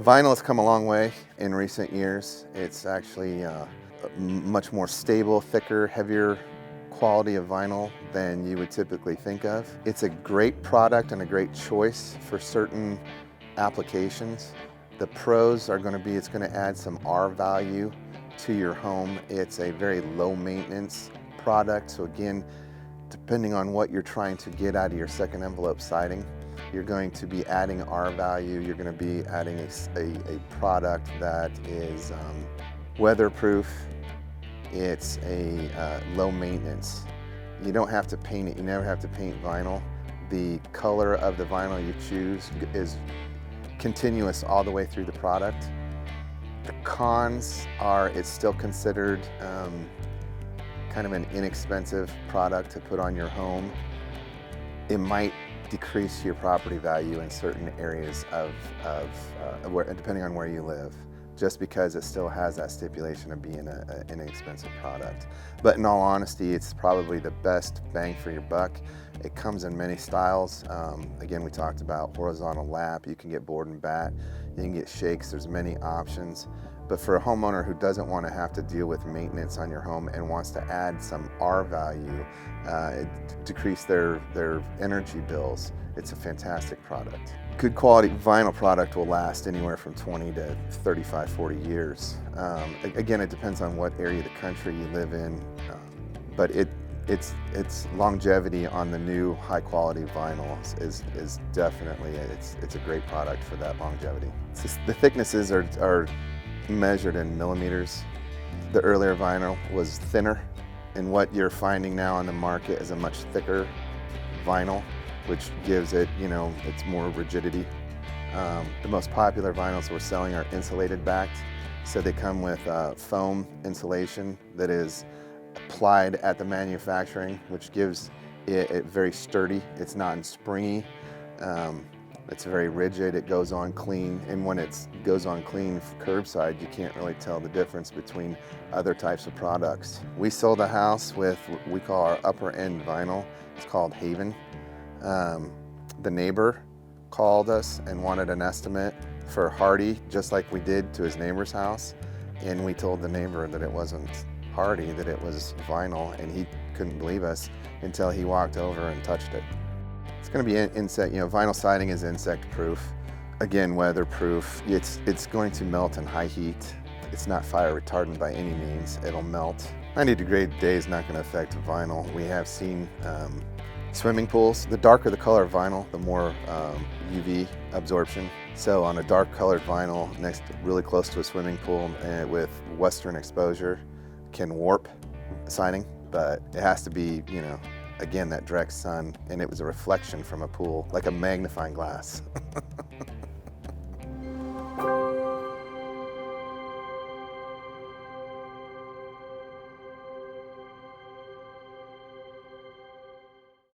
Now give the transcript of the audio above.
Vinyl has come a long way in recent years. It's actually much more stable, thicker, heavier quality of vinyl than you would typically think of. It's a great product and a great choice for certain applications. The pros are going to be it's going to add some R value to your home. It's a very low maintenance product. So again, depending on what you're trying to get out of your second envelope siding, you're going to be adding R value. You're going to be adding a product that is weatherproof. It's a low maintenance. You don't have to paint it. You never have to paint vinyl. The color of the vinyl you choose is continuous all the way through the product. The cons are it's still considered kind of an inexpensive product to put on your home. It might decrease your property value in certain areas depending on where you live, just because it still has that stipulation of being an inexpensive product. But in all honesty, it's probably the best bang for your buck. It comes in many styles. Again, we talked about horizontal lap. You can get board and bat. You can get shakes. There's many options. But for a homeowner who doesn't want to have to deal with maintenance on your home and wants to add some R value, decrease their energy bills, it's a fantastic product. Good quality vinyl product will last anywhere from 20 to 35, 40 years. Again, it depends on what area of the country you live in, but its longevity on the new high quality vinyl is definitely, it's a great product for that longevity. The thicknesses are measured in millimeters. The earlier vinyl was thinner, and what you're finding now on the market is a much thicker vinyl, which gives it, it's more rigidity. The most popular vinyls we're selling are insulated backed, so they come with foam insulation that is applied at the manufacturing, which gives it very sturdy. It's not springy. It's very rigid. It goes on clean, and when it goes on clean curbside, you can't really tell the difference between other types of products. We sold a house with what we call our upper end vinyl. It's called Haven. The neighbor called us and wanted an estimate for hardy, just like we did to his neighbor's house, and we told the neighbor that it wasn't hardy, that it was vinyl, and he couldn't believe us until he walked over and touched it. It's going to be insect, vinyl siding is insect proof. Again, weatherproof. It's going to melt in high heat. It's not fire retardant by any means. It'll melt. 90-degree day is not going to affect vinyl. We have seen swimming pools. The darker the color of vinyl, the more UV absorption. So on a dark colored vinyl, really close to a swimming pool with western exposure, can warp siding, but it has to be, again, that direct sun, and it was a reflection from a pool, like a magnifying glass.